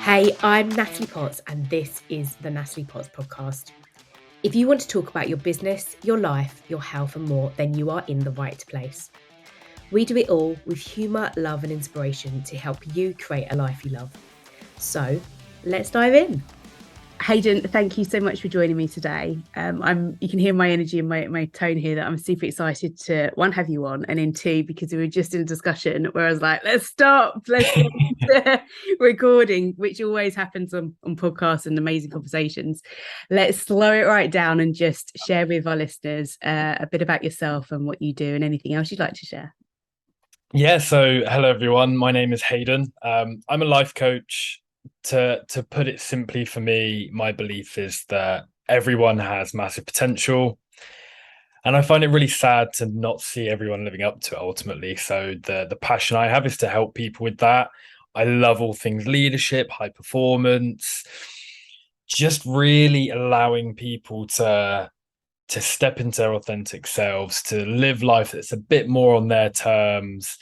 Hey, I'm Natalie Potts, and this is the Natalie Potts podcast. If you want to talk about your business, your life, your health, and more, then you are in the right place. We do it all with humour, love, and inspiration to help you create a life you love. So, let's dive in. Haydan, thank you so much for joining me today. You can hear my energy and my tone here that I'm super excited to, one, have you on, and then two, because we were just in a discussion where I was like, let's get recording, which always happens on podcasts and amazing conversations. Let's slow it right down and just share with our listeners a bit about yourself and what you do and anything else you'd like to share. Yeah, so hello everyone. My name is Haydan. I'm a life coach. To put it simply, for me, my belief is that everyone has massive potential, and I find it really sad to not see everyone living up to it ultimately. So the passion I have is to help people with that. I love all things leadership, high performance, just really allowing people to step into their authentic selves, to live life that's a bit more on their terms.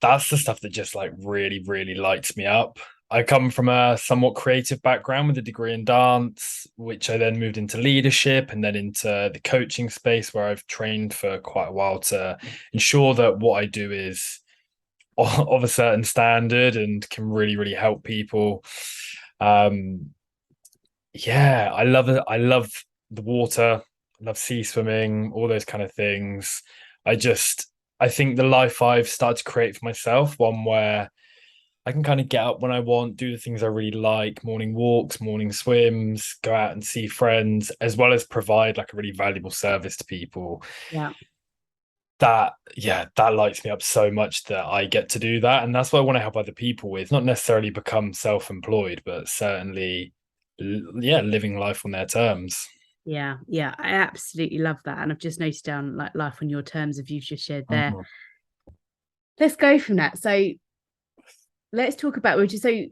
That's the stuff that just like really, really lights me up. I come from a somewhat creative background with a degree in dance, which I then moved into leadership and then into the coaching space where I've trained for quite a while to ensure that what I do is of a certain standard and can really, really help people. Yeah, I love it. I love the water. I love sea swimming, all those kind of things. I think the life I've started to create for myself, one where I can kind of get up when I want, do the things I really like, morning walks, morning swims, go out and see friends, as well as provide like a really valuable service to people. Yeah. That lights me up so much that I get to do that. And that's what I want to help other people with, not necessarily become self-employed, but certainly, living life on their terms. Yeah, I absolutely love that. And I've just noted down like life on your terms of you've just shared there. Mhm. Let's go from that. So let's talk about so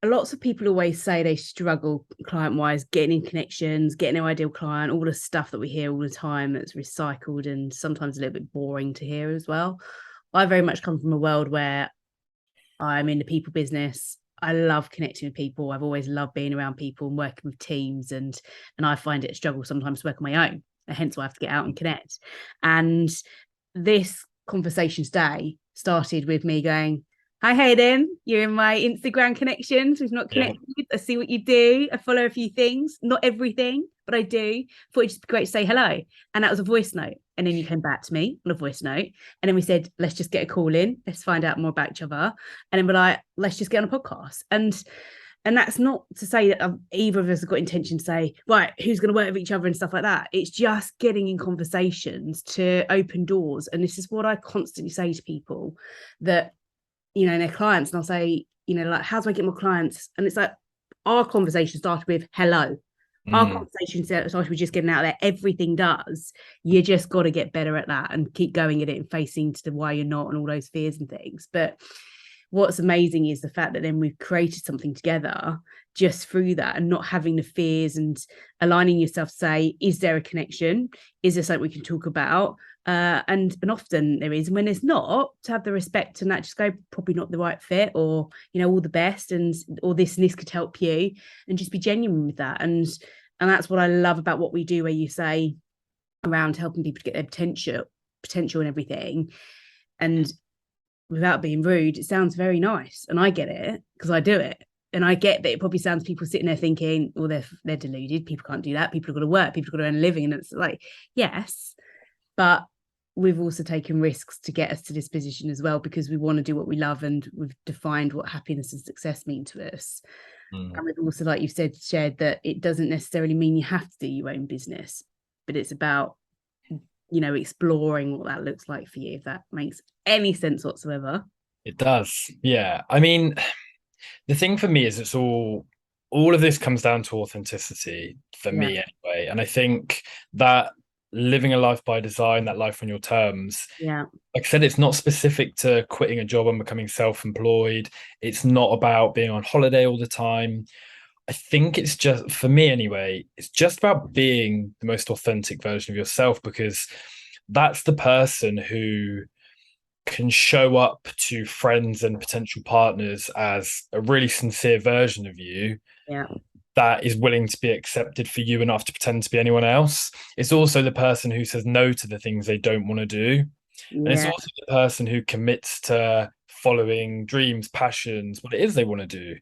lots of people always say they struggle client wise, getting in connections, getting an ideal client, all the stuff that we hear all the time that's recycled and sometimes a little bit boring to hear as well. I very much come from a world where I'm in the people business. I love connecting with people. I've always loved being around people and working with teams, and I find it a struggle sometimes to work on my own. And hence why I have to get out and connect. And this conversation today started with me going, hi Hayden, you're in my Instagram connections. We've not Yeah. connected. I see what you do. I follow a few things, not everything, but I do. Thought it'd just be great to say hello. And that was a voice note. And then you came back to me on a voice note. And then we said, let's just get a call in. Let's find out more about each other. And then we're like, let's just get on a podcast. And that's not to say that either of us have got intention to say, right, who's going to work with each other and stuff like that. It's just getting in conversations to open doors. And this is what I constantly say to people that, their clients, and I'll say, like, how do I get more clients? And it's like, our conversation started with hello. Our conversation started with just getting out there. Everything does. You just got to get better at that and keep going at it and facing to the why you're not and all those fears and things. But what's amazing is the fact that then we've created something together just through that and not having the fears and aligning yourself to say, is there a connection? Is there something we can talk about? And often there is, and when there's not, to have the respect and that just go, probably not the right fit, or all the best, and or this and this could help you, and just be genuine with that. And that's what I love about what we do, where you say around helping people to get their potential and everything. And without being rude, it sounds very nice, and I get it because I do it. And I get that it probably sounds people sitting there thinking, well, they're deluded. People can't do that. People have got to work. People have got to earn a living. And it's like, yes, but we've also taken risks to get us to this position as well, because we want to do what we love, and we've defined what happiness and success mean to us. And we've also, like you've said, shared that it doesn't necessarily mean you have to do your own business, but it's about, exploring what that looks like for you, if that makes any sense whatsoever. It does. Yeah. I mean, the thing for me is all of this comes down to authenticity for me anyway. And I think that living a life by design, that life on your terms, Yeah. like I said, it's not specific to quitting a job and becoming self-employed. It's not about being on holiday all the time. I think it's just, for me anyway, it's just about being the most authentic version of yourself, because that's the person who can show up to friends and potential partners as a really sincere version of you Yeah. that is willing to be accepted for you enough to pretend to be anyone else. It's also the person who says no to the things they don't want to do. And it's Yeah. also the person who commits to following dreams, passions, what it is they want to do.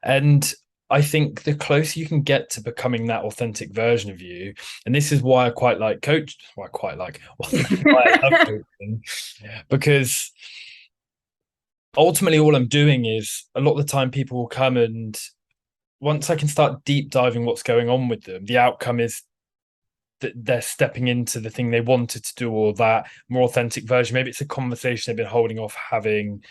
And I think the closer you can get to becoming that authentic version of you, and this is why I quite like coach, why I quite like, why I love coaching, because ultimately all I'm doing is a lot of the time people will come, and once I can start deep diving what's going on with them, the outcome is that they're stepping into the thing they wanted to do, or that more authentic version. Maybe it's a conversation they've been holding off having,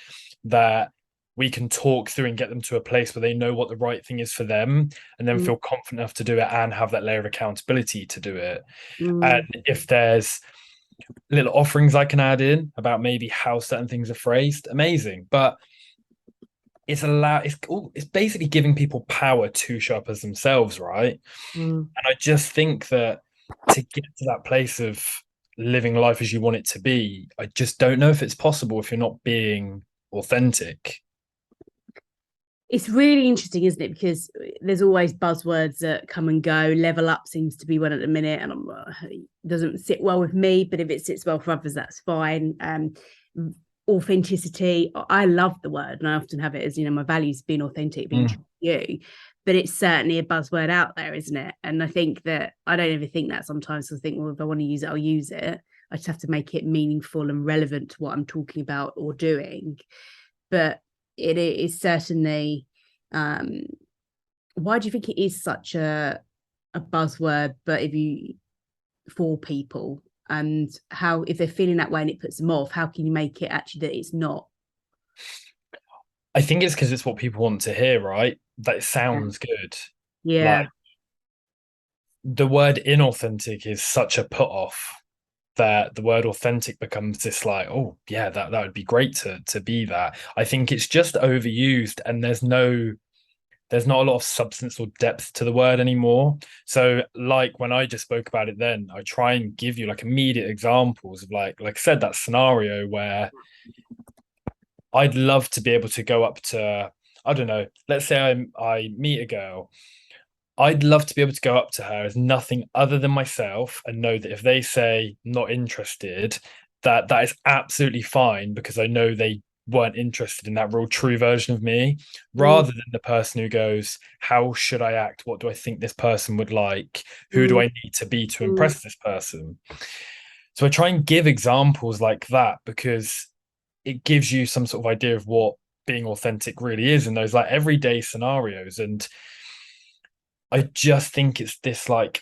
that we can talk through and get them to a place where they know what the right thing is for them, and then feel confident enough to do it and have that layer of accountability to do it. And if there's little offerings I can add in about maybe how certain things are phrased, amazing. But it's basically giving people power to show up as themselves, right? And I just think that to get to that place of living life as you want it to be, I just don't know if it's possible if you're not being authentic. It's really interesting, isn't it? Because there's always buzzwords that come and go. Level up seems to be one at the minute, and it doesn't sit well with me. But if it sits well for others, that's fine. Authenticity, I love the word, and I often have it as, my values: being authentic, being true to you. But it's certainly a buzzword out there, isn't it? And I think that I don't ever think that sometimes. I think, well, if I want to use it, I'll use it. I just have to make it meaningful and relevant to what I'm talking about or doing. But it is certainly, why do you think it is such a buzzword? But for people, and how, if they're feeling that way and it puts them off, how can you make it actually that it's not? I think it's because it's what people want to hear, right? That it sounds good. Yeah. Like, the word inauthentic is such a put off that the word authentic becomes this like, oh yeah, that would be great to be that. I think it's just overused, and there's not a lot of substance or depth to the word anymore. So like when I just spoke about it then, I try and give you like immediate examples of like I said, that scenario where I'd love to be able to go up to, I don't know, let's say I meet a girl. I'd love to be able to go up to her as nothing other than myself and know that if they say not interested, that is absolutely fine, because I know they weren't interested in that real true version of me, rather than the person who goes, how should I act? What do I think this person would like? Who do I need to be to impress this person? So I try and give examples like that, because it gives you some sort of idea of what being authentic really is in those like everyday scenarios. And I just think it's this like,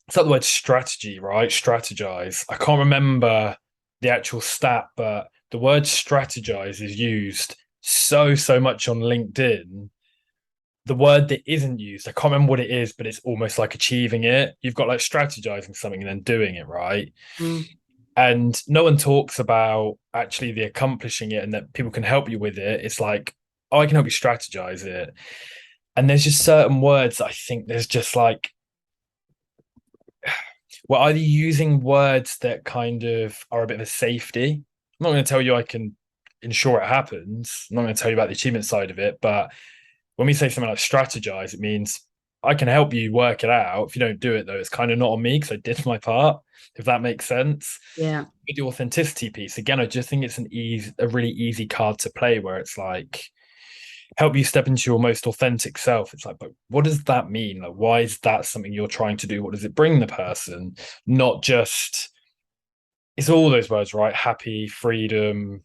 it's like the word strategy, right? Strategize. I can't remember the actual stat, but the word strategize is used so much on LinkedIn. The word that isn't used, I can't remember what it is, but it's almost like achieving it. You've got like strategizing something and then doing it, right? And no one talks about actually the accomplishing it and that people can help you with it. It's like, oh, I can help you strategize it. And there's just certain words that I think there's just like, we're either using words that kind of are a bit of a safety. I'm not going to tell you I can ensure it happens. I'm not going to tell you about the achievement side of it. But when we say something like strategize, it means I can help you work it out. If you don't do it, though, it's kind of not on me because I did my part, if that makes sense. Yeah. With the authenticity piece, again, I just think it's a really easy card to play, where it's like, help you step into your most authentic self. It's like, but what does that mean? Like, why is that something you're trying to do? What does it bring the person? Not just, it's all those words, right? Happy, freedom,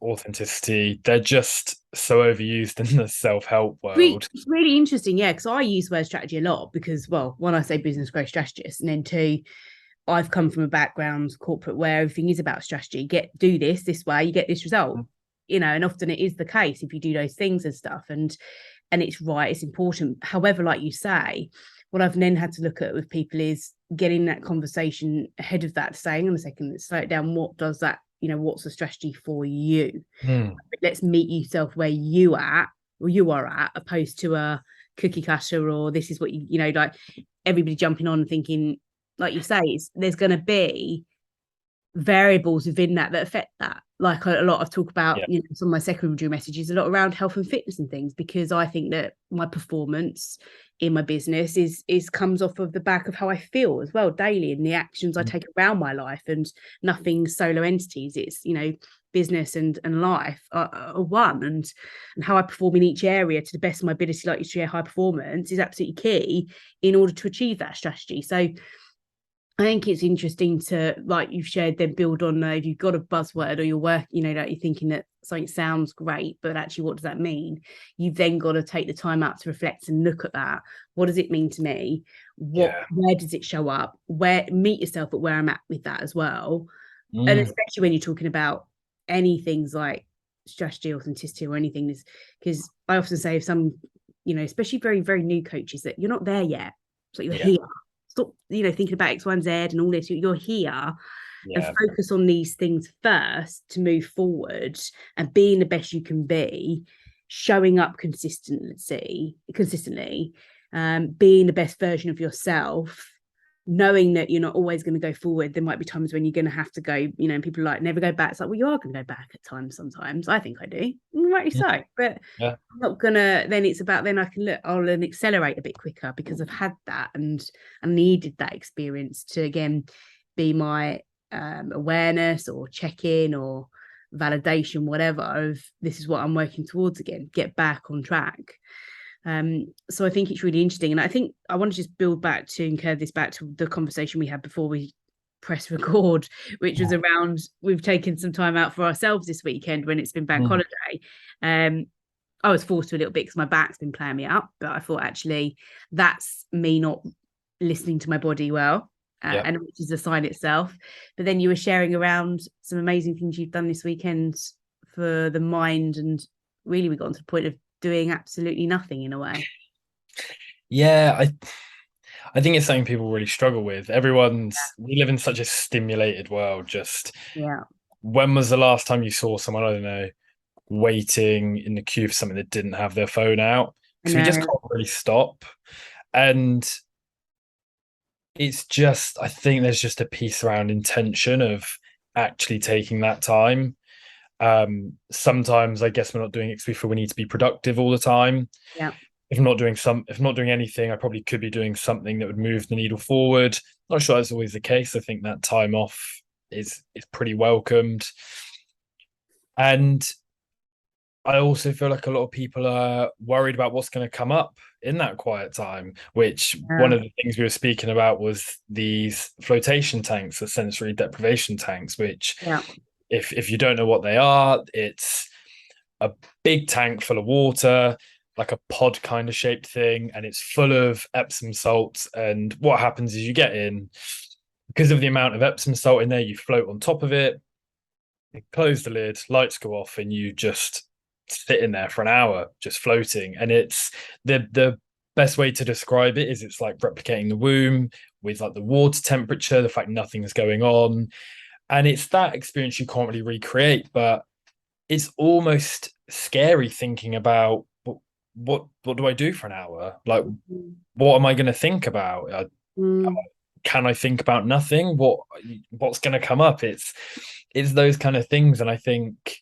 authenticity. They're just so overused in the self-help world. It's really interesting, yeah, because I use word strategy a lot because, well, one, I say business growth strategist, and then two, I've come from a background corporate where everything is about strategy. Do this way, you get this result. And often it is the case if you do those things and stuff, and it's right, it's important. However, like you say, what I've then had to look at with people is getting that conversation ahead of that, saying, in a second, let's slow it down. What does that, what's the strategy for you? Let's meet yourself where you are at, opposed to a cookie cutter, or this is what like everybody jumping on and thinking, like you say, there's going to be variables within that affect that. like a lot of talk about, Yeah. some of my secondary messages, a lot around health and fitness and things, because I think that my performance in my business is comes off of the back of how I feel as well daily, and the actions I take around my life, and nothing solo entities. It's, business and life are one, and how I perform in each area to the best of my ability, like you share, high performance is absolutely key in order to achieve that strategy. So I think it's interesting to, like you've shared, then build on, if you've got a buzzword or your work, that you're thinking that something sounds great, but actually what does that mean? You've then got to take the time out to reflect and look at that. What does it mean to me? Yeah. Where does it show up? Meet yourself at where I'm at with that as well. And Mm. especially when you're talking about any things like strategy, authenticity, or anything, is because I often say, if some, especially very, very new coaches, that you're not there yet. So you're Yeah. here. Stop, thinking about X, Y, and Z and all this. You're here, and Yeah. focus on these things first to move forward, and being the best you can be, showing up consistently, being the best version of yourself, knowing that you're not always going to go forward. There might be times when you're going to have to go, and people are like, never go back. It's like, well, you are going to go back at times sometimes. I think I do, rightly so, but Yeah. I'm not gonna. Then it's about, then I can look, I'll then accelerate a bit quicker because I've had that, and I needed that experience to again be my awareness or check-in or validation, whatever, of this is what I'm working towards again, get back on track. So I think it's really interesting, and I think I want to just build back to and curve this back to the conversation we had before we press record, which was around, we've taken some time out for ourselves this weekend when it's been bank holiday. I was forced to a little bit because my back's been playing me up, but I thought actually that's me not listening to my body well, Yeah. and which is a sign itself. But then you were sharing around some amazing things you've done this weekend for the mind, and really we got to the point of doing absolutely nothing in a way. Yeah, I think it's something people really struggle with. We live in such a stimulated world. Just Yeah. when was the last time you saw someone, I don't know, waiting in the queue for something that didn't have their phone out? Because we just can't really stop. And it's just, I think there's just a piece around intention of actually taking that time. Sometimes I guess we're not doing it because we feel we need to be productive all the time. Yeah. If I'm not doing anything, I probably could be doing something that would move the needle forward. Not sure that's always the case. I think that time off is pretty welcomed. And I also feel like a lot of people are worried about what's going to come up in that quiet time, which one of the things we were speaking about was these flotation tanks, the sensory deprivation tanks, which if you don't know what they are, it's a big tank full of water, like a pod kind of shaped thing, and it's full of Epsom salts. And what happens is you get in, because of the amount of Epsom salt in there, you float on top of it, you close the lid, lights go off, and you just sit in there for an hour just floating. And it's the best way to describe it is it's like replicating the womb with like the water temperature, the fact nothing's going on. And it's that experience you can't really recreate, but it's almost scary thinking about what do I do for an hour? Like, what am I going to think about? Can I think about nothing? What's going to come up? It's those kind of things, and I think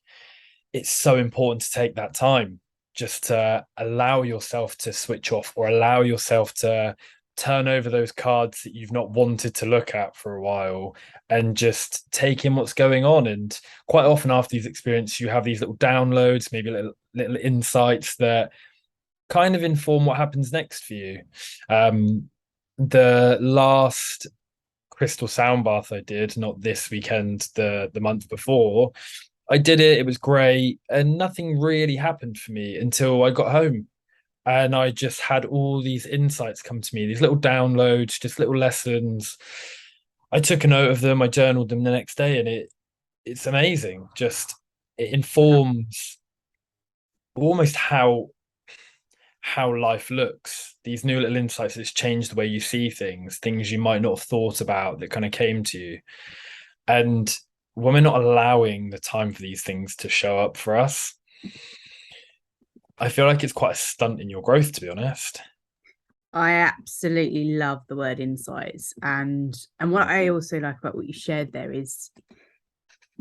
it's so important to take that time just to allow yourself to switch off, or allow yourself to turn over those cards that you've not wanted to look at for a while, and just take in what's going on. And quite often after these experiences, you have these little downloads, maybe little insights that kind of inform what happens next for you. The last crystal sound bath I did, not this weekend, the month before, I did it. It was great, and nothing really happened for me until I got home. And I just had all these insights come to me, these little downloads, just little lessons. I took a note of them, I journaled them the next day, and it's amazing. Just it informs almost how life looks. These new little insights that's changed the way you see things you might not have thought about that kind of came to you. And when we're not allowing the time for these things to show up for us, I feel like it's quite a stunt in your growth, to be honest. I absolutely love the word insights, and what I also like about what you shared there is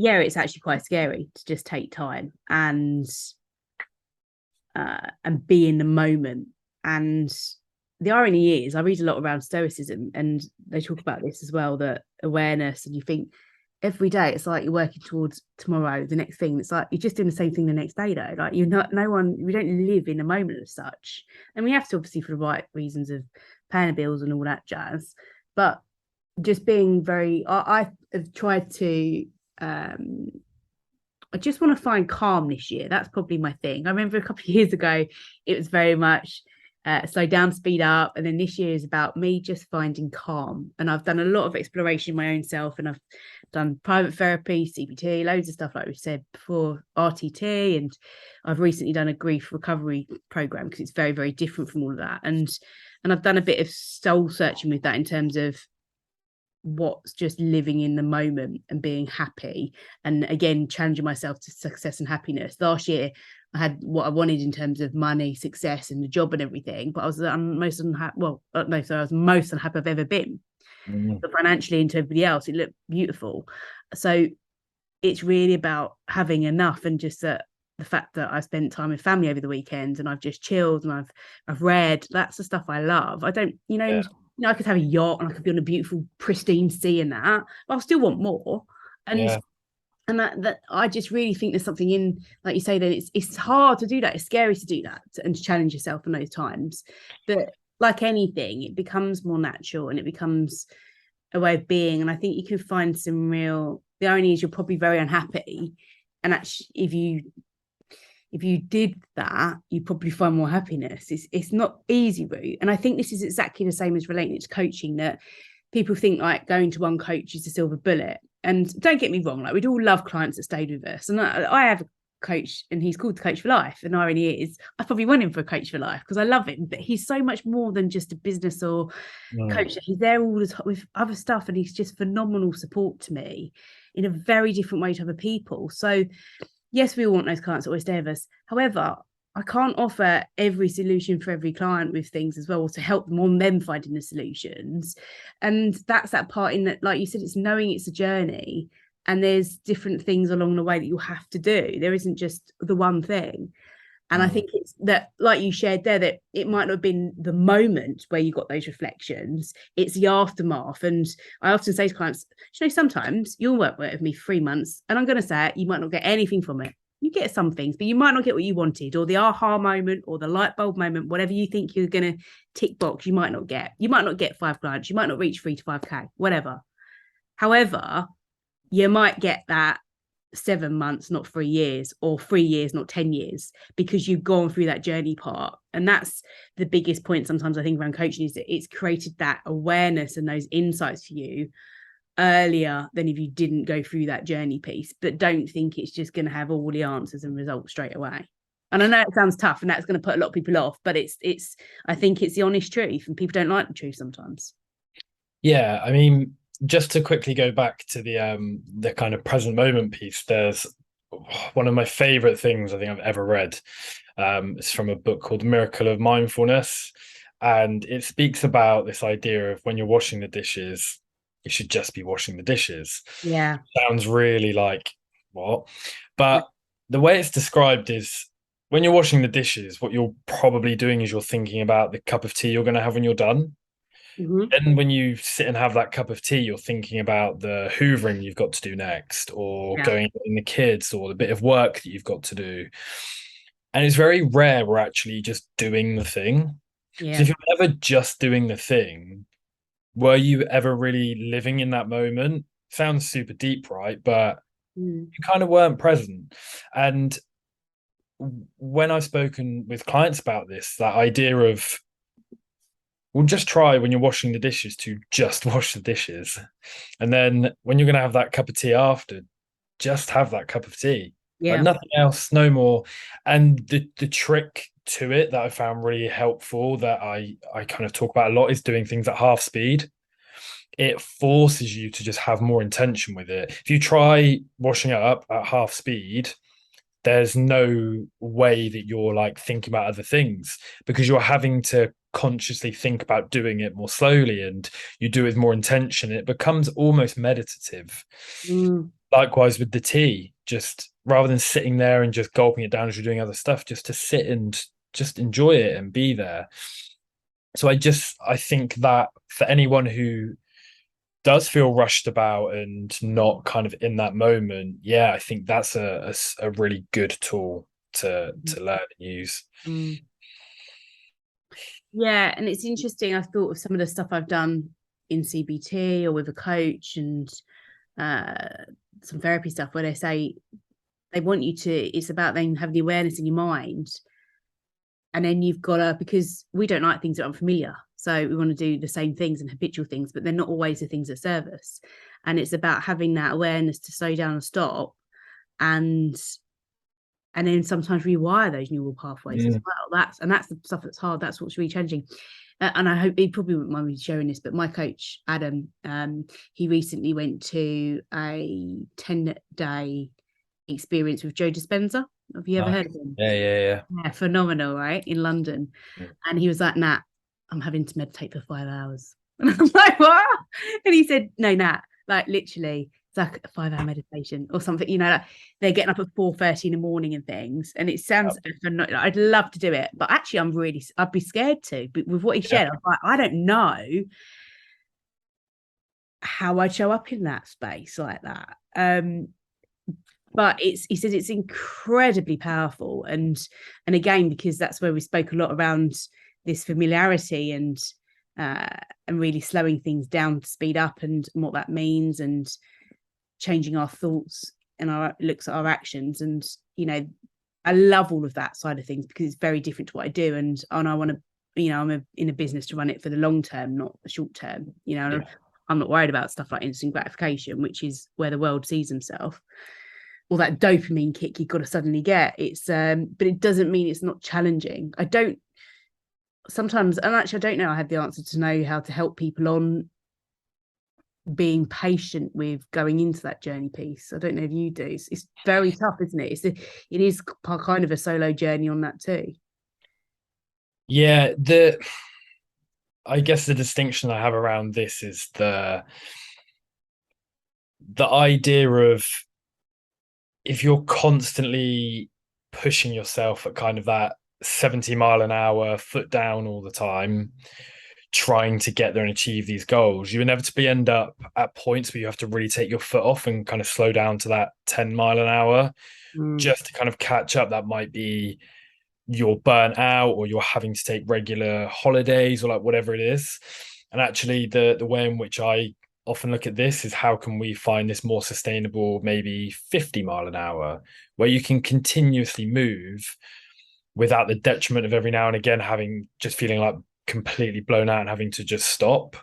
yeah, it's actually quite scary to just take time and be in the moment. And the irony is, I read a lot around stoicism, and they talk about this as well, that awareness, and you think every day it's like you're working towards tomorrow, the next thing. It's like you're just doing the same thing the next day though. Like, you're not, no one, we don't live in a moment as such. And we have to, obviously, for the right reasons of paying the bills and all that jazz. But just being very, I have tried to I just want to find calm this year. That's probably my thing. I remember a couple of years ago, it was very much slow down, speed up. And then this year is about me just finding calm. And I've done a lot of exploration in my own self, and I've done private therapy, CBT, loads of stuff, like we said before, RTT. And I've recently done a grief recovery program, because it's very, very different from all of that. And I've done a bit of soul searching with that, in terms of what's just living in the moment and being happy, and again challenging myself to success and happiness. Last year I had what I wanted in terms of money, success, and the job and everything, but I was most unhappy. I was most unhappy I've ever been. But financially, and to everybody else, it looked beautiful. So it's really about having enough, and just that the fact that I spent time with family over the weekends, and I've just chilled, and I've read. That's the stuff I love. I don't, I could have a yacht, and I could be on a beautiful, pristine sea and that, but I'll still want more. And that I just really think there's something in, like you say, that it's hard to do that. It's scary to do that and to challenge yourself in those times. But like anything, it becomes more natural, and it becomes a way of being. And I think you can find some real, the irony is you're probably very unhappy. And actually, if you did that, you probably find more happiness. It's not easy route. And I think this is exactly the same as relating to coaching, that people think like going to one coach is a silver bullet. And don't get me wrong, like we'd all love clients that stayed with us. And I have a coach, and he's called the Coach for Life. And the irony is, I probably want him for a coach for life because I love him. But he's so much more than just a business or coach. He's there all the time with other stuff, and he's just phenomenal support to me in a very different way to other people. So yes, we all want those clients that always stay with us. However, I can't offer every solution for every client with things as well, to help them on them finding the solutions. And that's that part in that, like you said, it's knowing it's a journey, and there's different things along the way that you'll have to do. There isn't just the one thing. And I think it's that, like you shared there, that it might not have been the moment where you got those reflections, it's the aftermath. And I often say to clients, sometimes you'll work with me for 3 months, and I'm going to say it, you might not get anything from it. You get some things, but you might not get what you wanted, or the aha moment, or the light bulb moment, whatever you think you're going to tick box, you might not get. You might not get 5 clients, you might not reach 3 to 5K, whatever. However, you might get that 7 months, not 3 years, or 3 years, not 10 years, because you've gone through that journey part. And that's the biggest point sometimes I think around coaching, is that it's created that awareness and those insights for you earlier than if you didn't go through that journey piece. But don't think it's just going to have all the answers and results straight away. And I know it sounds tough, and that's going to put a lot of people off, but it's I think it's the honest truth, and people don't like the truth sometimes. Yeah, I mean, just to quickly go back to the kind of present moment piece, there's one of my favorite things I think I've ever read. It's from a book called Miracle of Mindfulness, and it speaks about this idea of when you're washing the dishes, you should just be washing the dishes. Yeah. Sounds really like what? But the way it's described is, when you're washing the dishes, what you're probably doing is you're thinking about the cup of tea you're going to have when you're done. Then when you sit and have that cup of tea, you're thinking about the hoovering you've got to do next, or going in the kids, or the bit of work that you've got to do. And it's very rare we're actually just doing the thing. So if you're ever just doing the thing, were you ever really living in that moment? Sounds super deep, right? But you kind of weren't present. And when I've spoken with clients about this, that idea of, well, just try when you're washing the dishes to just wash the dishes. And then when you're going to have that cup of tea after, just have that cup of tea. Like nothing else, no more. And the trick to it that I found really helpful, that I kind of talk about a lot, is doing things at half speed. It forces you to just have more intention with it. If you try washing it up at half speed, there's no way that you're like thinking about other things, because you're having to consciously think about doing it more slowly and you do it with more intention, it becomes almost meditative. Mm. Likewise with the tea, just rather than sitting there and just gulping it down as you're doing other stuff, just to sit and just enjoy it and be there. So I think that for anyone who does feel rushed about and not kind of in that moment, yeah, I think that's a really good tool to learn and use. Mm. Yeah, and it's interesting. I've thought of some of the stuff I've done in CBT or with a coach and some therapy stuff where they say they want you to, it's about then having the awareness in your mind. And then you've got to, because we don't like things that are unfamiliar. So we want to do the same things and habitual things, but they're not always the things that serve us. And it's about having that awareness to slow down and stop and then sometimes rewire those neural pathways as well. That's the stuff that's hard. That's what's really challenging. And I hope he probably wouldn't mind me sharing this, but my coach, Adam, he recently went to a 10-day experience with Joe Dispenza. Have you ever heard of him? Yeah. Yeah, phenomenal, right? In London. And he was like, Nat, I'm having to meditate for 5 hours. And I'm like, what? And he said, no, Nat, like literally, it's like a 5-hour meditation or something, like they're getting up at 4:30 in the morning and things. And it sounds, I'd love to do it, but actually I'd be scared to. But with what he shared, I was like, I don't know how I'd show up in that space like that. But he said it's incredibly powerful. And again, because that's where we spoke a lot around this familiarity and really slowing things down to speed up and what that means and changing our thoughts and our looks at our actions. And, I love all of that side of things because it's very different to what I do. And I want to, I'm in a business to run it for the long term, not the short term, I'm not worried about stuff like instant gratification, which is where the world sees themselves. Or that dopamine kick you've got to suddenly get. It's but it doesn't mean it's not challenging. Sometimes, and actually I don't know I have the answer to know how to help people on being patient with going into that journey piece. I don't know if you do. It's very tough, isn't it? It is kind of a solo journey on that too. Yeah, I guess the distinction I have around this is the idea of if you're constantly pushing yourself at kind of that 70 mile an hour, foot down all the time, trying to get there and achieve these goals, you inevitably end up at points where you have to really take your foot off and kind of slow down to that 10 mile an hour just to kind of catch up. That might be you're burnt out or you're having to take regular holidays or like whatever it is. And actually the way in which I often look at this is how can we find this more sustainable, maybe 50 mile an hour, where you can continuously move without the detriment of every now and again just feeling like completely blown out and having to just stop.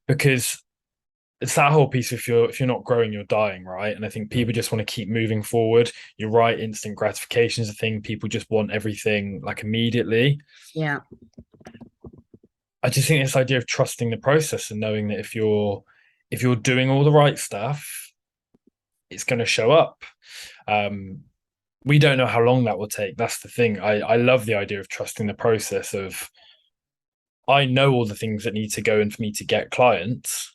Because it's that whole piece, if you're not growing, you're dying, right? And I think people just want to keep moving forward. You're right, instant gratification is a thing. People just want everything like immediately. Yeah. I just think this idea of trusting the process and knowing that if you're doing all the right stuff, it's going to show up. We don't know how long that will take. That's the thing. I love the idea of trusting the process of, I know all the things that need to go in for me to get clients.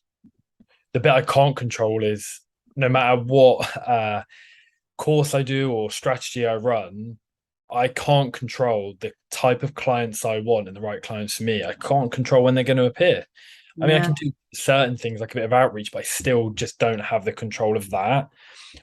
The bit I can't control is no matter what course I do or strategy I run, I can't control the type of clients I want and the right clients for me. I can't control when they're going to appear. I mean, I can do certain things like a bit of outreach, but I still just don't have the control of that.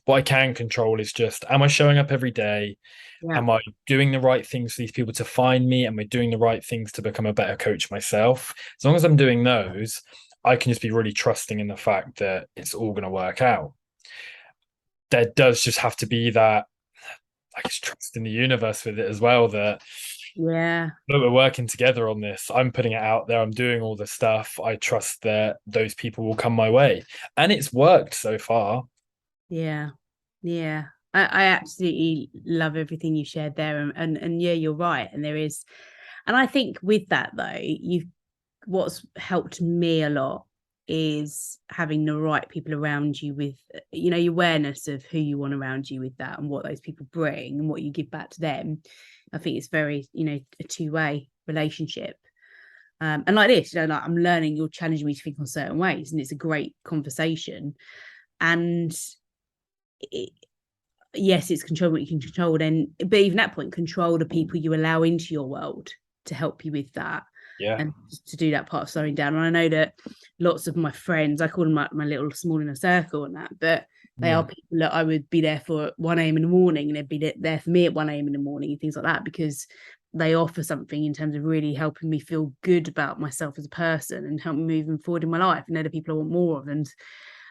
What I can control is just, am I showing up every day? Yeah. Am I doing the right things for these people to find me? Am I doing the right things to become a better coach myself? As long as I'm doing those, I can just be really trusting in the fact that it's all going to work out. There does just have to be that, I guess, trust in the universe with it as well, that we're working together on this. I'm putting it out there. I'm doing all the stuff. I trust that those people will come my way. And it's worked so far. Yeah. I absolutely love everything you shared there. And yeah, you're right. And there is, and I think with that though, what's helped me a lot is having the right people around you with, your awareness of who you want around you with that and what those people bring and what you give back to them. I think it's very, a two-way relationship. And like this, like I'm learning, you're challenging me to think on certain ways, and it's a great conversation. And it, yes, it's control what you can control, then, but even that point, control the people you allow into your world to help you with that. Yeah. And to do that part of slowing down. And I know that lots of my friends, I call them my little small inner circle and that, but they are people that I would be there for at 1 a.m. in the morning, and they'd be there for me at 1 a.m. in the morning and things like that, because they offer something in terms of really helping me feel good about myself as a person and help me moving forward in my life. And they're the people I want more of.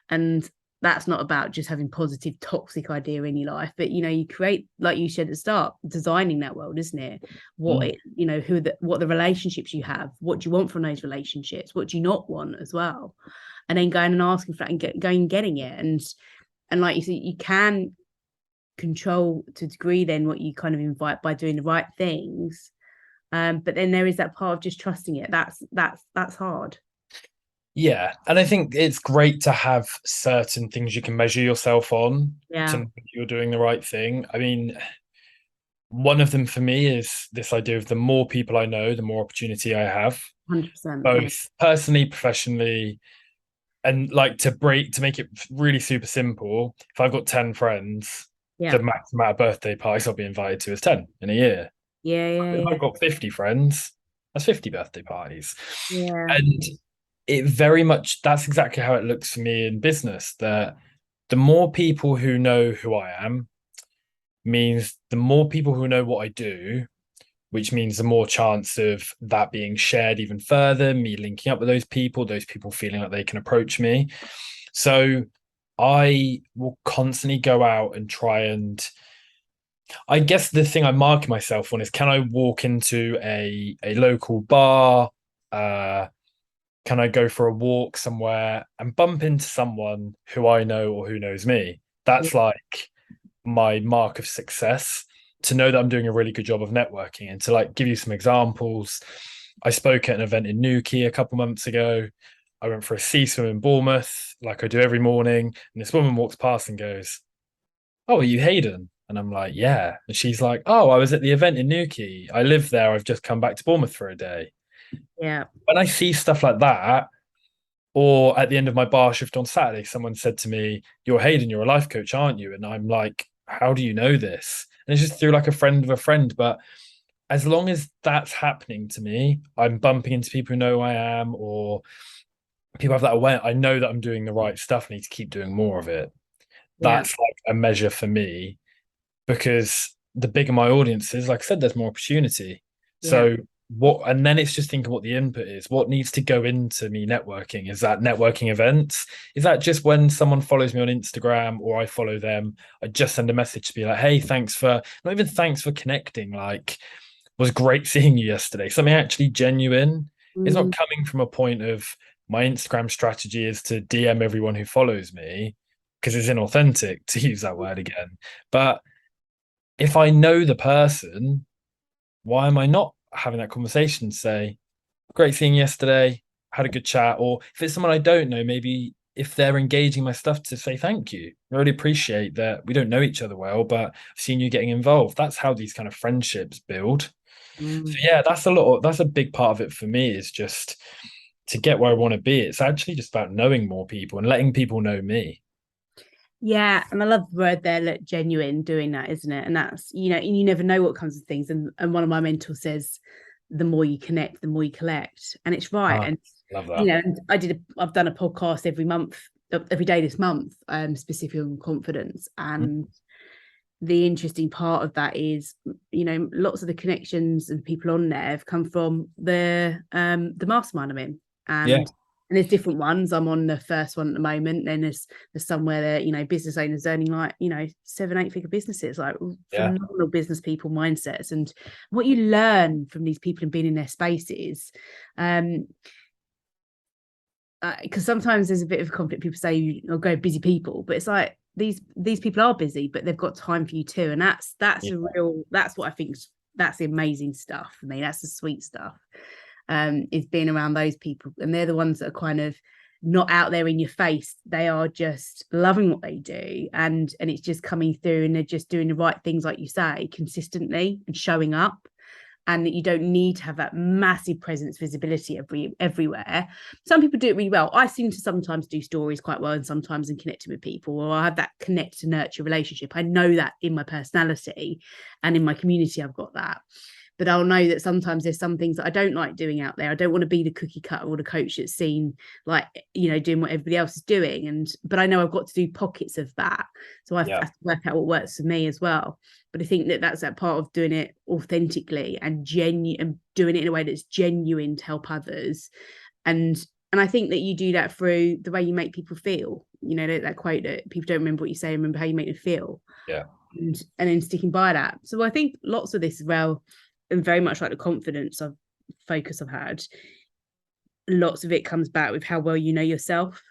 And that's not about just having positive toxic idea in your life, but you create, like you said at the start, designing that world, isn't it? What it, what the relationships you have, what do you want from those relationships, what do you not want as well, and then going and asking for that and going and getting it. And like you said, you can control to a degree then what you kind of invite by doing the right things, but then there is that part of just trusting it. That's hard. Yeah, and I think it's great to have certain things you can measure yourself on to know if you're doing the right thing. I mean, one of them for me is this idea of the more people I know, the more opportunity I have, 100%, both personally, professionally, and like to make it really super simple. If I've got 10 friends, the max amount of birthday parties I'll be invited to is 10 in a year. If I've got 50 friends, that's 50 birthday parties. And it very much, that's exactly how it looks for me in business, that the more people who know who I am means the more people who know what I do, which means the more chance of that being shared even further, me linking up with those people feeling like they can approach me. So I will constantly go out and try, and I guess the thing I mark myself on is, can I walk into a local bar, can I go for a walk somewhere and bump into someone who I know or who knows me? That's like my mark of success, to know that I'm doing a really good job of networking. And to like give you some examples, I spoke at an event in Newquay a couple months ago. I went for a sea swim in Bournemouth, like I do every morning. And this woman walks past and goes, "Oh, are you Hayden?" And I'm like, "Yeah." And she's like, "Oh, I was at the event in Newquay. I live there. I've just come back to Bournemouth for a day." Yeah. When I see stuff like that, or at the end of my bar shift on Saturday, someone said to me, "You're Hayden, you're a life coach, aren't you?" And I'm like, "How do you know this?" And it's just through like a friend of a friend. But as long as that's happening to me, I'm bumping into people who know who I am, or people have that awareness. I know that I'm doing the right stuff. I need to keep doing more of it. That's like a measure for me, because the bigger my audience is, like I said, there's more opportunity. So and then it's just thinking what the input is. What needs to go into me networking? Is that networking events? Is that just when someone follows me on Instagram or I follow them, I just send a message to be like, "Hey, not even thanks for connecting. Like, was great seeing you yesterday." Something actually genuine. It's not coming from a point of my Instagram strategy is to DM everyone who follows me, because it's inauthentic to use that word again. But if I know the person, why am I not having that conversation? Say, "Great seeing you yesterday, had a good chat." Or if it's someone I don't know, maybe if they're engaging my stuff, to say thank you. I really appreciate that. We don't know each other well, but I've seen you getting involved. That's how these kind of friendships build. So yeah, that's a big part of it for me, is just to get where I want to be. It's actually just about knowing more people and letting people know me. Yeah, and I love the word there, look, genuine, doing that, isn't it? And that's, and you never know what comes with things. And one of my mentors says, the more you connect, the more you collect. And it's right. And love that. and I've done a podcast every day this month, specifically on confidence. And the interesting part of that is, lots of the connections and people on there have come from the mastermind I'm in. And there's different ones. I'm on the first one at the moment. Then there's somewhere that, business owners earning like, 7-8 figure businesses, like phenomenal business people mindsets. And what you learn from these people and being in their spaces, because sometimes there's a bit of a conflict. People say you'll go busy people, but it's like these people are busy, but they've got time for you too. And that's what I think, that's the amazing stuff for me. That's the sweet stuff. Is being around those people, and they're the ones that are kind of not out there in your face. They are just loving what they do, and it's just coming through, and they're just doing the right things, like you say, consistently and showing up. and that you don't need to have that massive presence, visibility everywhere. Some people do it really well. I seem to sometimes do stories quite well, and sometimes in connecting with people, or I have that connect to nurture relationship. I know that in my personality and in my community, I've got that. But I'll know that sometimes there's some things that I don't like doing out there. I don't want to be the cookie cutter or the coach that's seen like, doing what everybody else is doing. But I know I've got to do pockets of that. So I have to work out what works for me as well. But I think that that's that part of doing it authentically and genuine, and doing it in a way that's genuine to help others. And I think that you do that through the way you make people feel. That quote that people don't remember what you say, remember how you make them feel. Yeah. And then sticking by that. So I think lots of this as well, and very much like the confidence focus I've had, lots of it comes back with how well you know yourself.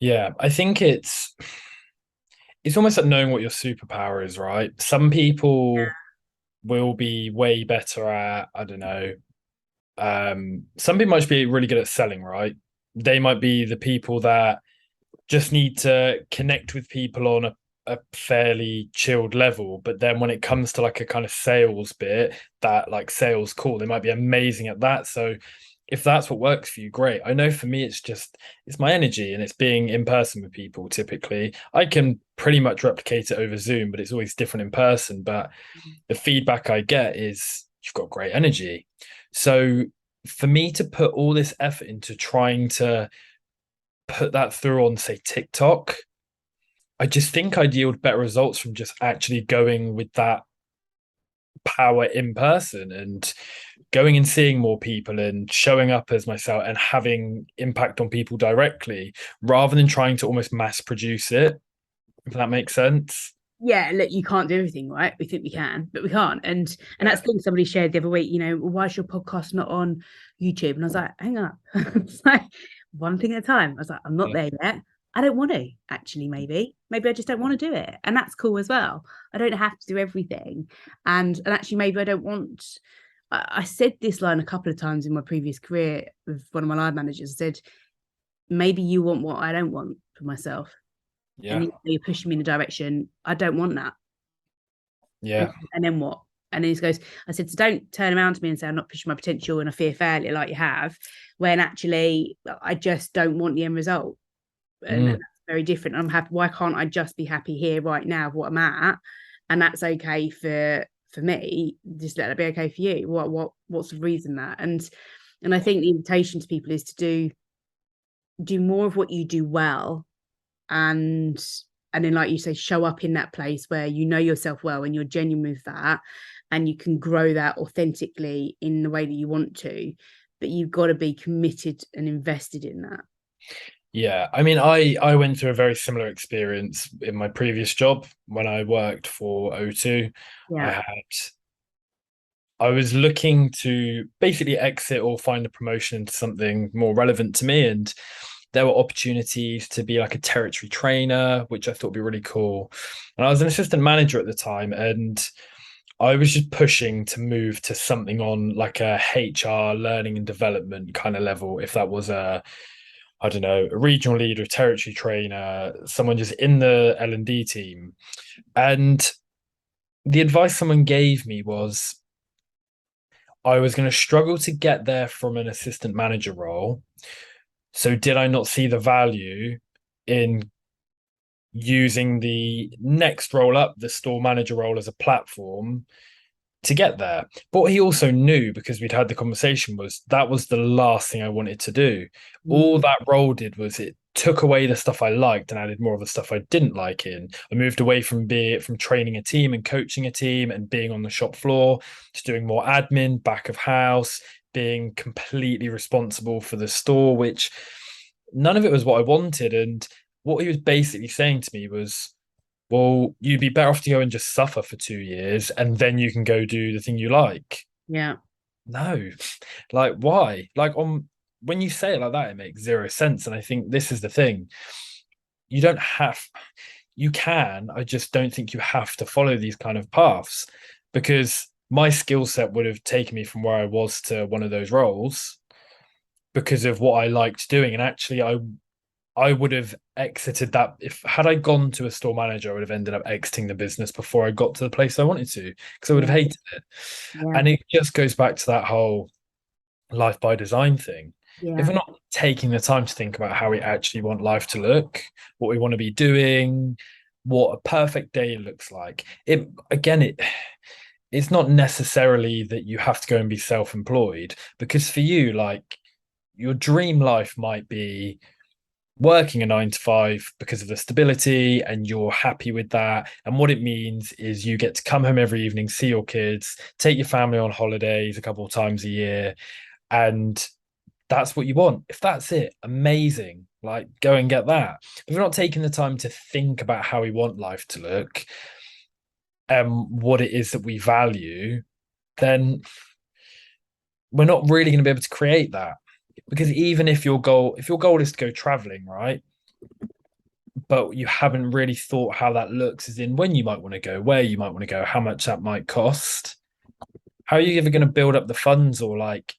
Yeah, I think it's almost like knowing what your superpower is, right? Some people will be way better at, I don't know, some people might be really good at selling, right? They might be the people that just need to connect with people on a fairly chilled level, but then when it comes to like a kind of sales bit, that like sales call, they might be amazing at that. So if that's what works for you, great. I know for me it's my energy, and it's being in person with people. Typically I can pretty much replicate it over Zoom, but it's always different in person. But the feedback I get is you've got great energy. So for me to put all this effort into trying to put that through on, say, TikTok, I just think I'd yield better results from just actually going with that power in person and going and seeing more people and showing up as myself and having impact on people directly, rather than trying to almost mass produce it, if that makes sense. Yeah, look, you can't do everything, right? We think we can, but we can't. And that's the thing somebody shared the other week, why is your podcast not on YouTube? And I was like, hang on. It's like one thing at a time. I was like, I'm not there yet. I don't want to, actually. Maybe I just don't want to do it, and that's cool as well. I don't have to do everything, and actually maybe I don't want. I said this line a couple of times in my previous career with one of my line managers. I said, maybe you want what I don't want for myself, and you're pushing me in the direction I don't want that. And then what? And then he goes, I said, so don't turn around to me and say I'm not pushing my potential and I fear failure like you have, when actually I just don't want the end result. And that's very different. I'm happy. Why can't I just be happy here right now of what I'm at? And that's okay for me. Just let it be okay for you. What's the reason that? And I think the invitation to people is to do more of what you do well, and then, like you say, show up in that place where you know yourself well and you're genuine with that, and you can grow that authentically in the way that you want to, but you've got to be committed and invested in that. Yeah, I mean, I went through a very similar experience in my previous job when I worked for O2. Yeah. I was looking to basically exit or find a promotion into something more relevant to me, and there were opportunities to be like a territory trainer, which I thought would be really cool. And I was an assistant manager at the time, and I was just pushing to move to something on like a HR learning and development kind of level. If that was I don't know, a regional leader, a territory trainer, someone just in the L&D team. And the advice someone gave me was I was going to struggle to get there from an assistant manager role. So did I not see the value in using the next role up, the store manager role, as a platform to get there? But what he also knew, because we'd had the conversation, was that was the last thing I wanted to do. All that role did was it took away the stuff I liked and added more of the stuff I didn't like in. I moved away from training a team and coaching a team and being on the shop floor to doing more admin, back of house, being completely responsible for the store, which none of it was what I wanted. And what he was basically saying to me was, well, you'd be better off to go and just suffer for 2 years and then you can go do the thing you like. Yeah. No, like, why? Like, when you say it like that, it makes zero sense. And I think this is the thing. You can, I just don't think you have to follow these kind of paths, because my skill set would have taken me from where I was to one of those roles because of what I liked doing. And actually, I would have exited that. If had I gone to a store manager, I would have ended up exiting the business before I got to the place I wanted to, because I would have Yeah. hated it. Yeah. And it just goes back to that whole life by design thing. If Yeah. we're not taking the time to think about how we actually want life to look, what we want to be doing, what a perfect day looks like, it's not necessarily that you have to go and be self-employed, because for you, like, your dream life might be working a 9 to 5 because of the stability and you're happy with that. And what it means is you get to come home every evening, see your kids, take your family on holidays a couple of times a year, and that's what you want. If that's it, amazing. Like, go and get that. If we're not taking the time to think about how we want life to look, what it is that we value, then we're not really going to be able to create that. Because even if your goal is to go traveling, right? But you haven't really thought how that looks, as in when you might want to go, where you might want to go, how much that might cost. How are you ever going to build up the funds or like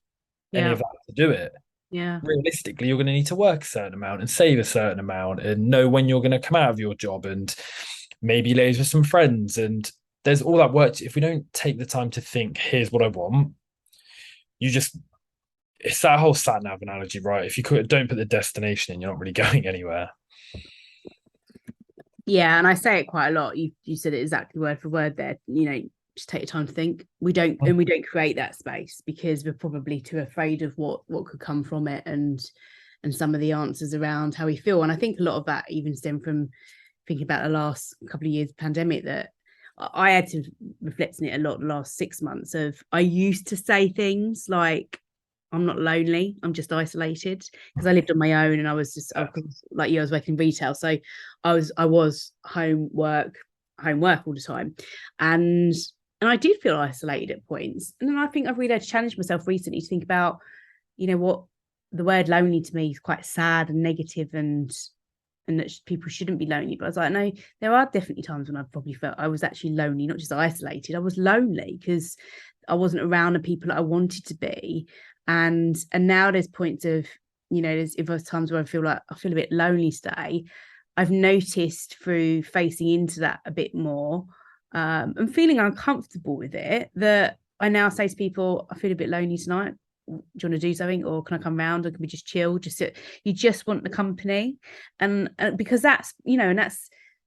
any Yeah. of that to do it? Yeah. Realistically, you're going to need to work a certain amount and save a certain amount and know when you're going to come out of your job and maybe liaise with some friends. And there's all that work. If we don't take the time to think, here's what I want, you just, it's that whole sat nav analogy, right? If you don't put the destination in, you're not really going anywhere. Yeah, and I say it quite a lot. You said it exactly word for word there. Just take your time to think. We don't create that space because we're probably too afraid of what could come from it, and some of the answers around how we feel. And I think a lot of that even stem from thinking about the last couple of years pandemic, that I had to reflect on it a lot the last 6 months. Of I used to say things like, I'm not lonely, I'm just isolated, because I lived on my own and I was just, like you, I was working retail, so I was home work all the time, and I did feel isolated at points. And then I think I've really had to challenge myself recently to think about, what the word lonely to me is quite sad and negative, and that people shouldn't be lonely. But I was like, no, there are definitely times when I've probably felt I was actually lonely, not just isolated. I was lonely because I wasn't around the people that I wanted to be. And now there's points of, there's times where I feel a bit lonely today. I've noticed through facing into that a bit more, and feeling uncomfortable with it, that I now say to people, I feel a bit lonely tonight. Do you want to do something, or can I come round, or can we just chill? Just sit? You just want the company, and because that's, and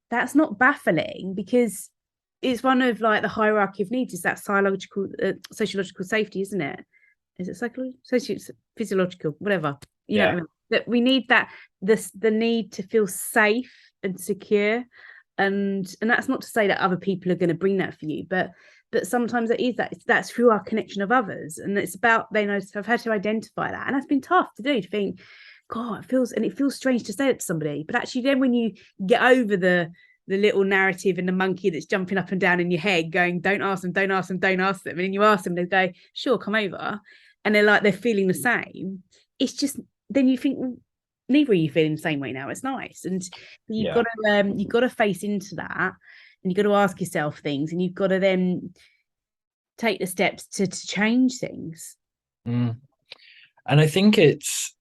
that's not baffling, because it's one of like the hierarchy of needs, is that sociological safety, isn't it? Is it psychological, physiological, whatever? What I mean? That we need that, the need to feel safe and secure, and that's not to say that other people are going to bring that for you, but sometimes it is that's through our connection of others, and it's about, I've had to identify that, and that's been tough to do, to think, God, it feels strange to say it to somebody, but actually then when you get over the little narrative and the monkey that's jumping up and down in your head going, don't ask them, don't ask them, don't ask them, and then you ask them, they go, sure, come over, and they're feeling the same. It's just, then you think, well, neither are you feeling the same way now. It's nice, and you've got to face into that, and you've got to ask yourself things, and you've got to then take the steps to change things. And I think it's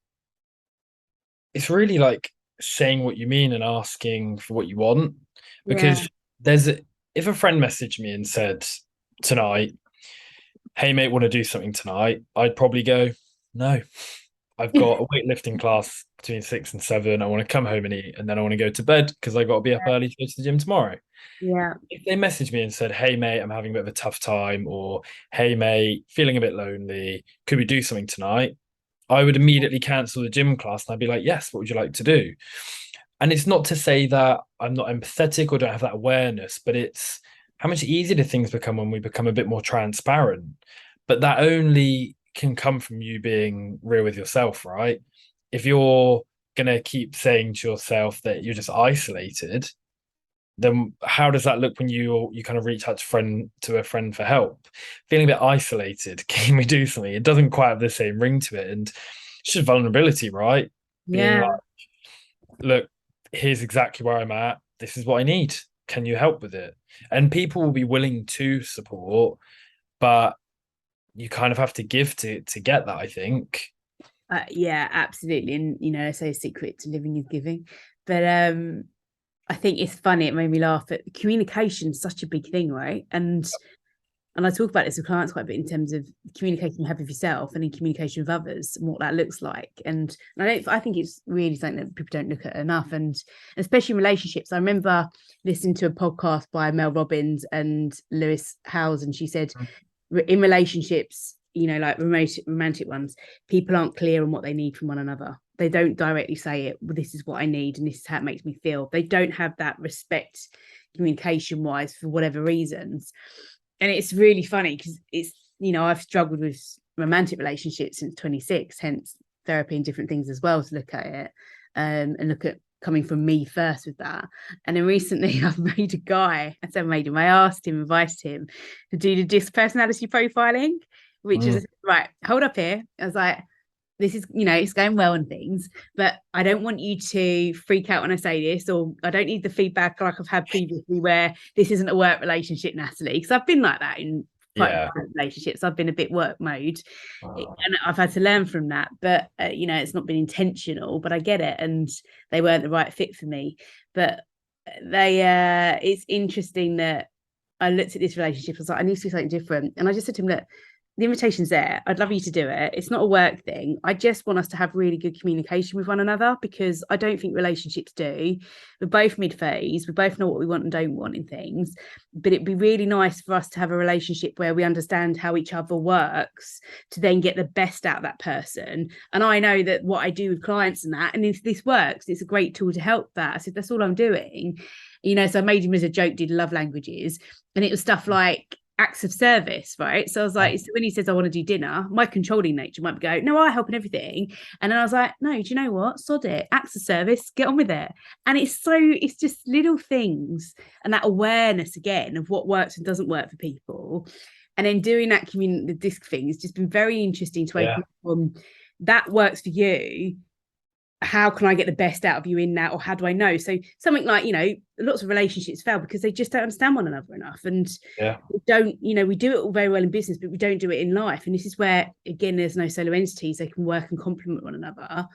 really like saying what you mean and asking for what you want, because if a friend messaged me and said tonight, hey mate, want to do something tonight, I'd probably go, no, I've got a weightlifting class between 6 and 7. I want to come home and eat, and then I want to go to bed because I got to be up early to go to the gym tomorrow. Yeah. If they messaged me and said, hey mate, I'm having a bit of a tough time, or hey mate, feeling a bit lonely, could we do something tonight? I would immediately cancel the gym class and I'd be like, yes, what would you like to do? And it's not to say that I'm not empathetic or don't have that awareness, but it's how much easier do things become when we become a bit more transparent. But that only can come from you being real with yourself, right? If you're going to keep saying to yourself that you're just isolated, then how does that look when you kind of reach out to a friend for help? Feeling a bit isolated, can we do something? It doesn't quite have the same ring to it. And it's just vulnerability, right? Being like, look, here's exactly where I'm at. This is what I need. Can you help with it? And people will be willing to support, but you kind of have to give to get that, I think. Yeah, absolutely. And I say a secret to living is giving. But I think it's funny, it made me laugh. But communication is such a big thing, right? And I talk about this with clients quite a bit in terms of communication you have with yourself and in communication with others and what that looks like. And I think it's really something that people don't look at enough. And especially in relationships. I remember listening to a podcast by Mel Robbins and Lewis Howes, and she said, in relationships, like romantic ones, people aren't clear on what they need from one another. They don't directly say it, well, this is what I need and this is how it makes me feel. They don't have that respect communication wise for whatever reasons. And it's really funny because it's, I've struggled with romantic relationships since 26, hence therapy and different things as well to look at it, and look at coming from me first with that. And then recently I've made a guy, I said made him, I advised him to do the disc personality profiling, which is right, hold up here. I was like, this is, it's going well and things, but I don't want you to freak out when I say this, or I don't need the feedback like I've had previously where this isn't a work relationship, Natalie, because I've been like that in relationships. I've been a bit work mode, and I've had to learn from that. But it's not been intentional, but I get it, and they weren't the right fit for me. But it's interesting that I looked at this relationship. I was like, I need to do something different, and I just said to him, look, the invitation's there. I'd love you to do it. It's not a work thing. I just want us to have really good communication with one another, because I don't think relationships do. We're both mid-phase. We both know what we want and don't want in things. But it'd be really nice for us to have a relationship where we understand how each other works to then get the best out of that person. And I know that what I do with clients and that, and if this works, it's a great tool to help that. I said, that's all I'm doing. So I made him as a joke, did love languages. And it was stuff like acts of service, right? So I was like, so when he says I want to do dinner, my controlling nature might go, no, I help in everything. And then I was like, no, do you know what? Sod it. Acts of service, get on with it. And it's just little things, and that awareness again of what works and doesn't work for people. And then doing that the disc thing has just been very interesting to open up on that works for you. How can I get the best out of you in that? Or how do I know? So something like, lots of relationships fail because they just don't understand one another enough. And we don't, we do it all very well in business, but we don't do it in life. And this is where, again, there's no solo entities. They can work and complement one another.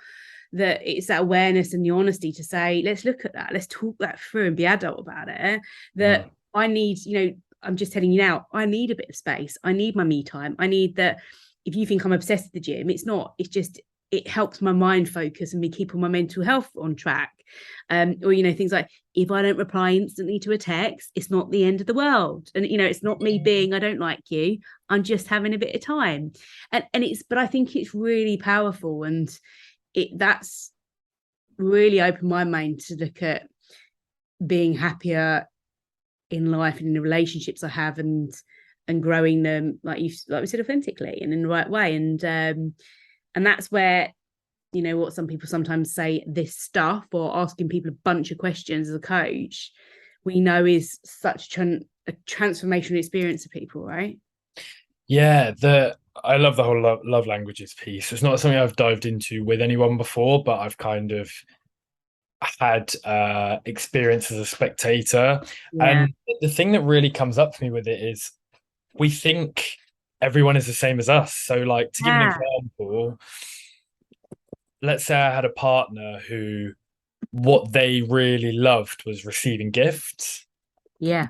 That it's that awareness and the honesty to say, let's look at that. Let's talk that through and be adult about it. That I need, I'm just telling you now, I need a bit of space. I need my me time. I need that. If you think I'm obsessed with the gym, it's not, it's just, it helps my mind focus and me keep all my mental health on track. Or, things like, if I don't reply instantly to a text, it's not the end of the world. And, it's not me being, I don't like you. I'm just having a bit of time. But I think it's really powerful. And that's really opened my mind to look at being happier in life and in the relationships I have, and growing them, like we said, authentically and in the right way. And that's where, what some people sometimes say, this stuff, or asking people a bunch of questions as a coach, we know is such a transformational experience for people, right? Yeah, I love the whole love languages piece. It's not something I've dived into with anyone before, but I've kind of had experience as a spectator. And the thing that really comes up for me with it is we think everyone is the same as us. So, like, to give an example, let's say I had a partner who what they really loved was receiving gifts. Yeah.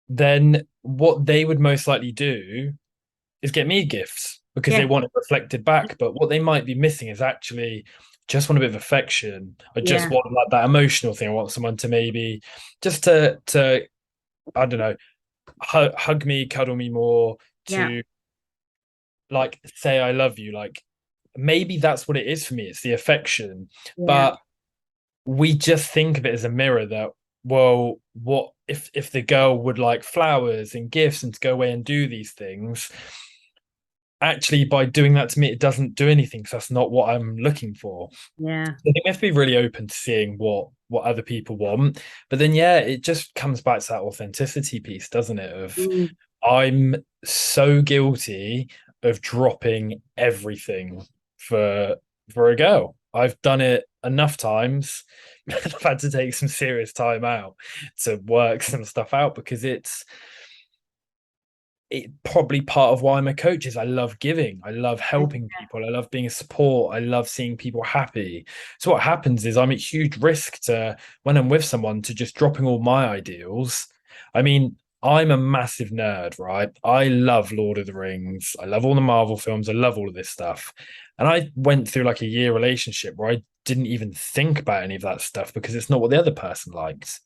Then what they would most likely do is get me gifts because they want it reflected back. But what they might be missing is actually just want a bit of affection. I just want like that emotional thing. I want someone to maybe just to I don't know, hug me, cuddle me more, to like say I love you. Like maybe that's what it is for me. It's the affection. But we just think of it as a mirror that, well, what if the girl would like flowers and gifts and to go away and do these things? Actually, by doing that to me, it doesn't do anything because that's not what I'm looking for. Yeah. I think we have to be really open to seeing what other people want. But then, it just comes back to that authenticity piece, doesn't it? Of I'm so guilty of dropping everything for a girl. I've done it enough times. I've had to take some serious time out to work some stuff out because it's it probably part of why I'm a coach is I love giving. I love helping people. I love being a support. I love seeing people happy. So what happens is I'm at huge risk to, when I'm with someone, to just dropping all my ideals. I mean, I'm a massive nerd, right? I love Lord of the Rings. I love all the Marvel films. I love all of this stuff. And I went through like a year relationship where I didn't even think about any of that stuff because it's not what the other person liked.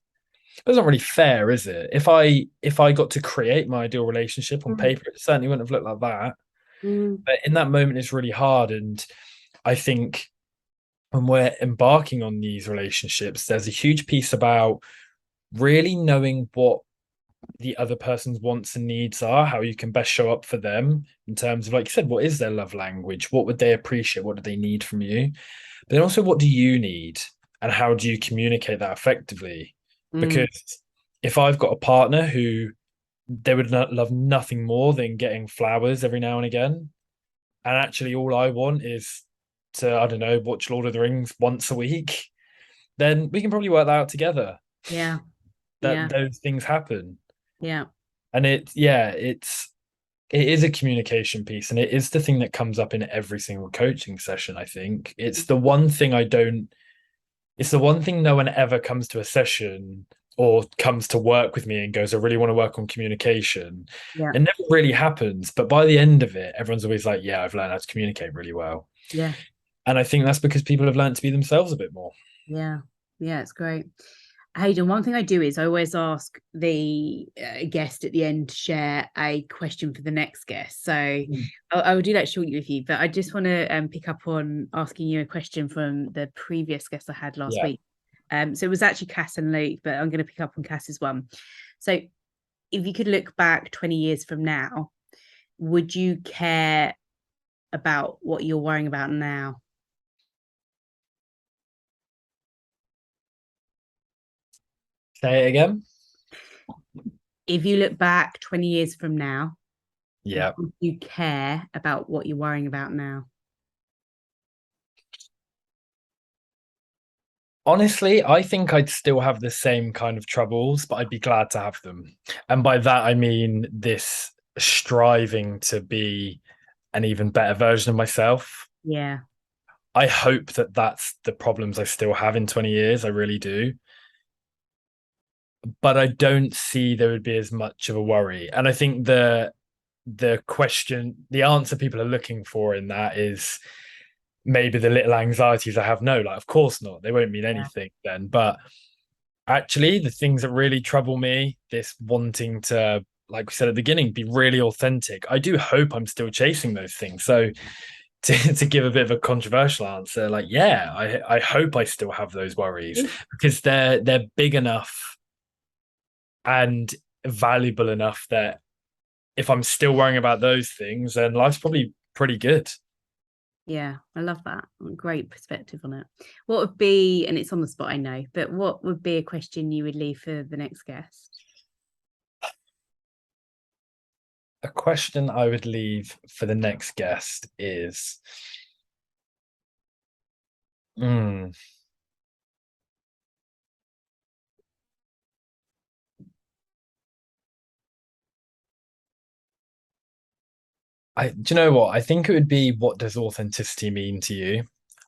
It's not really fair, is it? If I got to create my ideal relationship on paper, it certainly wouldn't have looked like that. But in that moment, it's really hard. And I think when we're embarking on these relationships, there's a huge piece about really knowing what the other person's wants and needs are, how you can best show up for them in terms of, like you said, what is their love language? What would they appreciate? What do they need from you? But then also, what do you need? And how do you communicate that effectively? Because if I've got a partner who they would love nothing more than getting flowers every now and again, and actually all I want is to, I don't know, watch Lord of the Rings once a week, then we can probably work that out together. Yeah. That those things happen. Yeah. And it is a communication piece, and it is the thing that comes up in every single coaching session. I think it's the one thing no one ever comes to a session or comes to work with me and goes, I really want to work on communication. Yeah. It never really happens. But by the end of it, everyone's always like, yeah, I've learned how to communicate really well. Yeah. And I think that's because people have learned to be themselves a bit more. Yeah. Yeah, it's great. Haydan, one thing I do is I always ask the guest at the end to share a question for the next guest. So I will do that shortly with you, but I just want to pick up on asking you a question from the previous guest I had last week. So it was actually Cass and Luke, but I'm going to pick up on Cass's one. So if you could look back 20 years from now, would you care about what you're worrying about now? Say it again. If you look back 20 years from now, yeah, would you care about what you're worrying about now? Honestly, I think I'd still have the same kind of troubles, but I'd be glad to have them. And by that, I mean this striving to be an even better version of myself. Yeah. I hope that that's the problems I still have in 20 years. I really do. But I don't see there would be as much of a worry. And I think the answer people are looking for in that is maybe the little anxieties I have. No, like, of course not. They won't mean anything then. But actually, the things that really trouble me, this wanting to, like we said at the beginning, be really authentic. I do hope I'm still chasing those things. So to give a bit of a controversial answer, like, yeah, I hope I still have those worries because they're big enough and valuable enough that if I'm still worrying about those things, then life's probably pretty good. Yeah, I love that. Great perspective on it. What would be, and it's on the spot, I know, but what would be a question you would leave for the next guest? A question I would leave for the next guest is, do you know what? I think it would be, what does authenticity mean to you?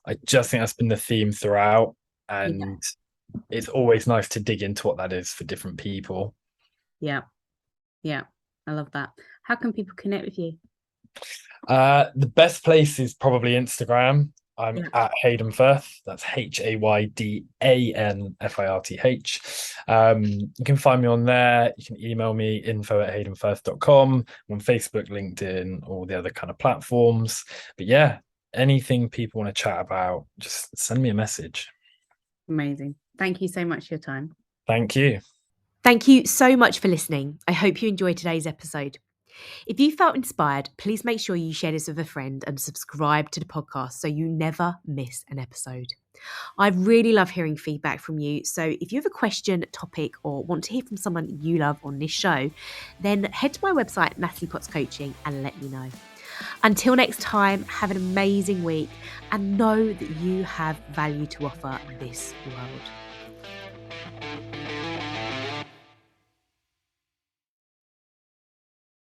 I just think that's been the theme throughout. And it's always nice to dig into what that is for different people. Yeah. Yeah. I love that. How can people connect with you? The best place is probably Instagram. I'm at Haydan Firth. That's HaydanFirth. You can find me on there. You can email me info@haydanfirth.com. I'm on Facebook, LinkedIn, all the other kind of platforms. But yeah, anything people want to chat about, just send me a message. Amazing. Thank you so much for your time. Thank you. Thank you so much for listening. I hope you enjoyed today's episode. If you felt inspired, please make sure you share this with a friend and subscribe to the podcast so you never miss an episode. I really love hearing feedback from you. So if you have a question, topic, or want to hear from someone you love on this show, then head to my website, Natalie Potts Coaching, and let me know. Until next time, have an amazing week and know that you have value to offer this world.